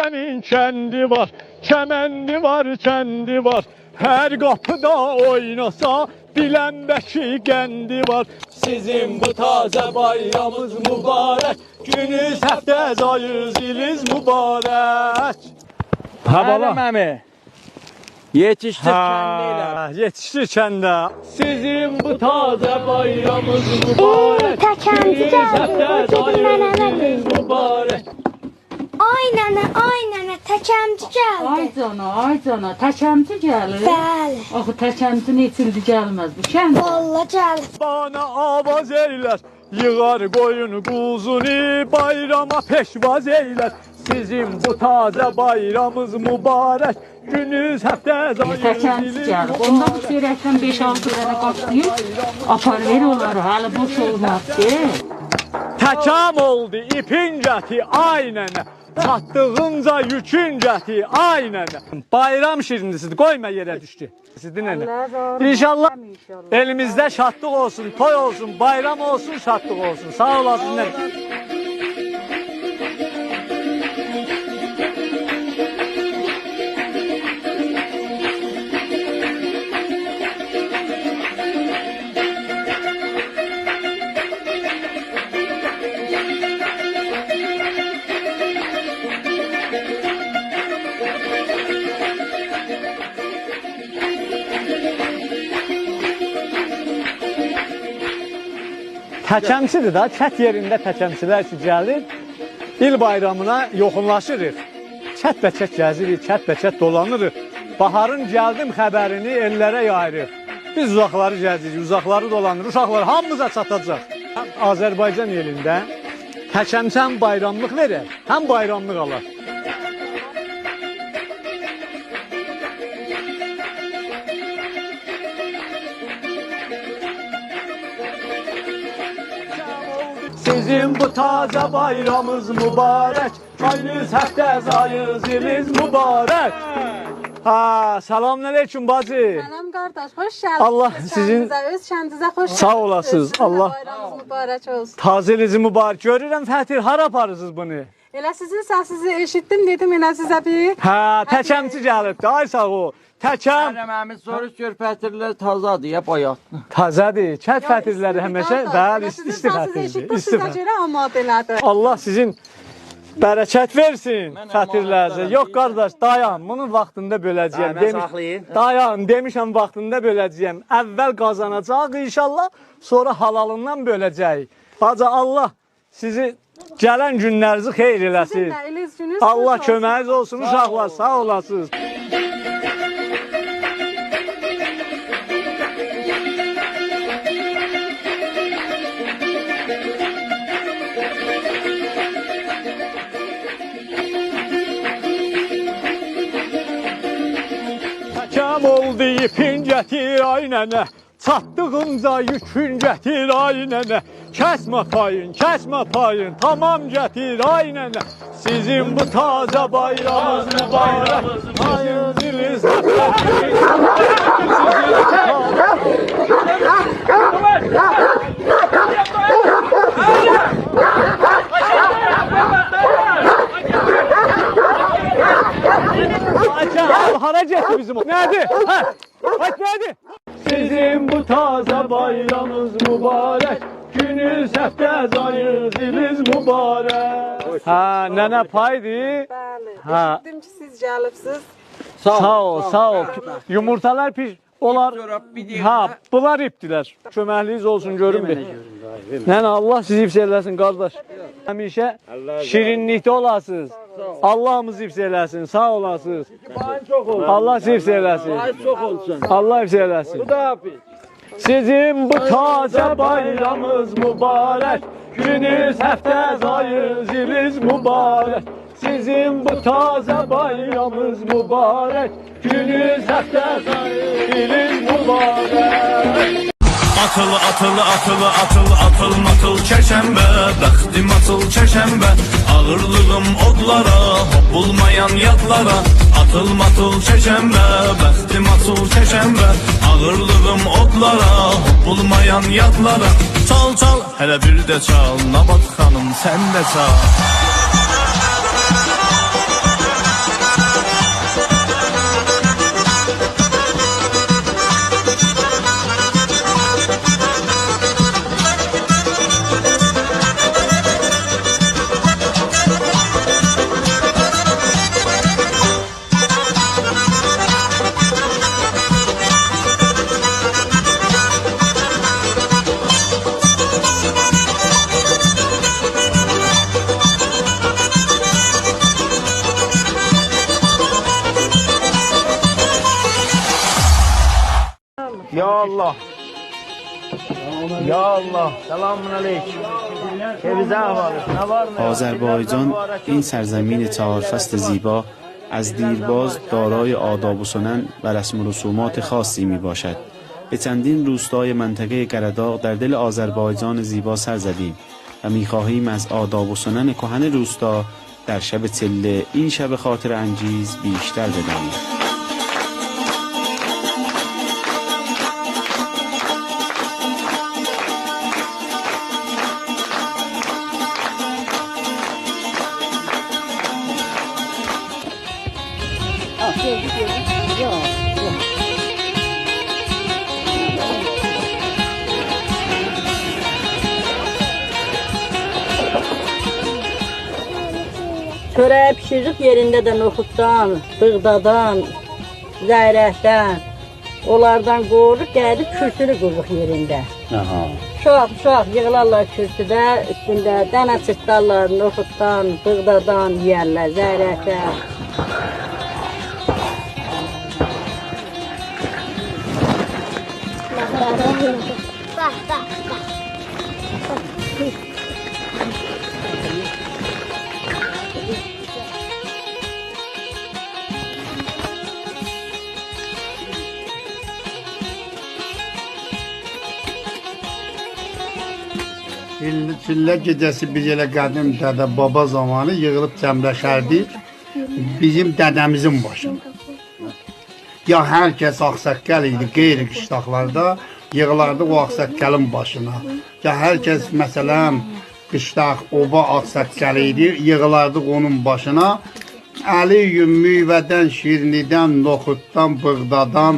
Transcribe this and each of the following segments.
Çeşmemin kendi var, kemendi var, kendi var. Her kapıda oynasa bilen beşi kendi var. Sizin bu taze bayramınız mübarek. Gününüz həftəz ayınız iliniz mübarek. Ha baba. Mami. Yetiştir kendiyle. Yetiştir kendi. Sizin bu taze bayramınız mübarek. Gününüz həftəz ayınız iliniz mübarek. Ay nənə, təkəmci gəldi. Ay cana, təkəmci gəlir. Bəli. Axı təkəmci neçildi gəlməz bu şən. Valla gəldi. Bana avaz eyler, yığar koyun kuzunu, bayrama peşvaz eyler. Sizin bu taze bayramınız mübarek, gününüz həftəz Təkəmci ayınız gəlir. Onda bu sürəkdən 5-6 dənə qatlayıb, apar ver onları, hələ boş olmazdı. Təkam oldu ipin gəti aynen. Çatdığınca yükün gəti aynen. Bayram şirinlisidir, koyma yere düştü. Sizin nene. İnşallah elimizde şadlık olsun, toy olsun, bayram olsun, şadlık olsun. Sağ olasın nene. Təkəmçidir da, çət yerində təkəmçilər ki gəlir, il bayramına yoxunlaşırıq. Çət-bə-çət gəzirik, çət-bə-çət dolanırıq. Baharın gəldim xəbərini ellərə yayırıq. Biz uzaqları gəzirik, uzaqları dolanırıq, uşaqlar hamımıza çatacaq. Azərbaycan elində təkəmçi həm bayramlıq verir, həm bayramlıq alar. Sizin bu taze bayramınız mübarek, ayınız həftəz ayınız iliniz mübarek. Ha, selamünaleyküm bacı. Salam qardaş, xoş gəldiniz. Allah sizin öz kəndinizə xoş sağ olasınız. Allah bayramınız mübarək olsun. tazelizi mübarek. Görürəm Fətir, hara aparırsınız bunu? Elə sizin səsinizi eşitdim, dedim elə sizə bir. Ha, təkəmçi gəlibdi. Ay sağ ol. Təkəm Mami soruş gör fətirlər tazadır ya bayatlı. təzədir. Çət fətirləri həmişə bəli isti fətirdir. İsti Sizə görə amadə elədi. Allah sizin bərəkət versin fətirlərinizə. Yox qardaş, dayan. Bunun vaxtında böləcəyəm. Dayan, demişəm vaxtında böləcəyəm. Əvvəl qazanacaq inşallah, sonra halalından böləcəyik. Hacı Allah sizi gələn günlərinizi xeyir eləsin. Sizin də eliniz gününüz Allah xoş olsun. köməyiniz olsun uşaqlar. Sağ olasınız. Təkəm oldu ipin gətir ay nənə, çatdığınca yükün gətir ay nənə. Kəsmə payın, tamam gətir ay nənə. Sizin bu taze bayramınız mübarək, ayınız iliniz hara getdi bizim o? Nədir? Hə? Bax nədir? Sizin bu taze bayramınız mübarek, gününüz həftəz ayınız iliniz mübarek. Ha, nənə paydı. Bəli. Ha. Eşitdim ki, siz gəlibsiz. Sağ ol. Yumurtalar piş. Onlar ha, bunlar ipdilər. Köməkliyiz olsun görün bir. Nənə Allah sizi hifz eləsin qardaş. Həmişə şirinlikdə olasınız. Allah'ımız hifz eləsin. Sağ olasınız. Allah sizi hifz eləsin. Çok olsun. Allah hifz eləsin. Bu da hafiz. Sizin bu taze bayramınız mübarek, gününüz həftəz ayınız iliniz mübarek. Sizin bu taze bayramınız mübarek, gününüz həftəz ayınız iliniz mübarek. Atıl çərşənbə, bəxtim atıl çərşənbə. Ağırlığım odlara, bulmayan yadlara. Atıl çərşənbə, bəxtim atıl çərşənbə. Ağırlığım odlara, bulmayan yadlara. Çal, hələ bir də çal, Nabat xanım sən də çal. Ya Allah. Ya Allah. Selamun aleyküm. Kevize ahvalist. Ne var ne yok? آذربایجان این سرزمین 4 فصل زیبا از دیرباز دارای آداب و سنن و رسم و رسومات خاصی می باشد. به چندین روستای منطقه قرداغ در دل آذربایجان زیبا سر زدیم و می خواهیم از آداب و سنن کهن روستا در شب تله این شب خاطر انگیز بیشتر بدانیم. Çörəyi pişiririk yerində də noxuddan, buğdadan, zəyrəkdən. Onlardan qovuruq, gəlib kürsünü qururuq yerində. Uşaq yığılarlar kürsüdə, üstündə dənə çırtlarlar, noxuddan, buğdadan yeyərlər, zəyrəkdən. Bak bak bak. Çillə gecəsi biz elə qədim dədə baba zamanı yığılıb cəmləşərdik bizim dədəmizin başına. Ya hər kəs ağsaqqal idi qeyri-qışlaqlarda yığılardı o ağsaqqalın başına. Ya hər kəs məsələn qışlaq oba ağsaqqal idi yığılardı onun başına. Əli gün müyvədən, şirnidən, noxuddan, buğdadan,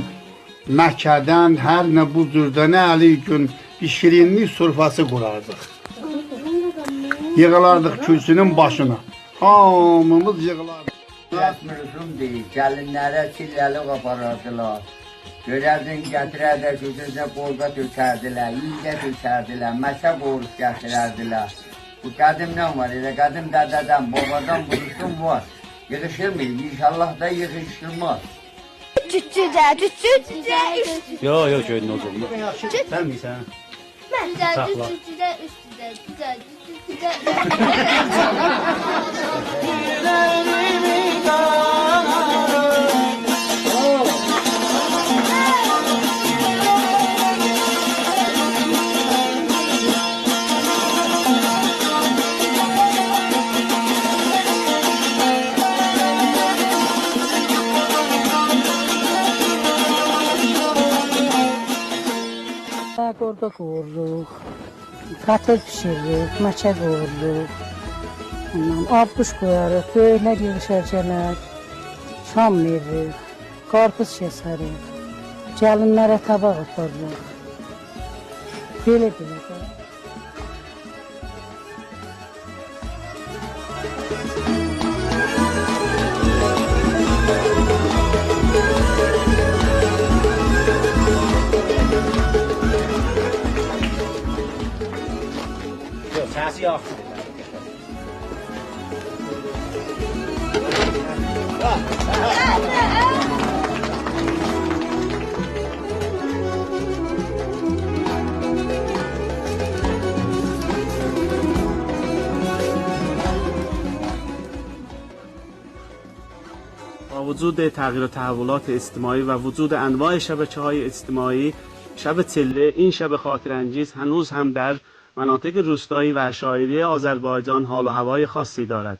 məkədən, hər nə bu cürdə nə əli gün bir şirinlik surfası qurardıq. Yığılardıq kürsünün başına. Hamımız yığılardıq. Rəsmi rüsum deyil, gəlinlərə çilləli qaparardılar. Görərdin, gətirərdə kürsündə borqa tökərdilər, iydə tökərdilər, məsə qoruq gətirərdilər. Bu qədimdən var, elə qədim dədədən, babadan bu rüsum var. Yığışırmıyız, inşallah da yığışılmaz. Cüccüdə, cüccüdə, Yok yok köyün oldu. Sen misin? Saxla. Orada qovururuq, qatır pişiririk, məkə qovururuq, abquş qoyarıq, böyüklər yığışərcələr, şam veririk, qarpız kəsərik, gəlinlərə tabaq aparırıq. Belə-belə də. Səsi yox. با وجود تغییر و تحولات اجتماعی و وجود انواع شبکه‌های اجتماعی، شب تله این شب خاطرانگیز هنوز هم در مناطق روستایی و عشایری آذربایجان حال و هوای خاصی دارد.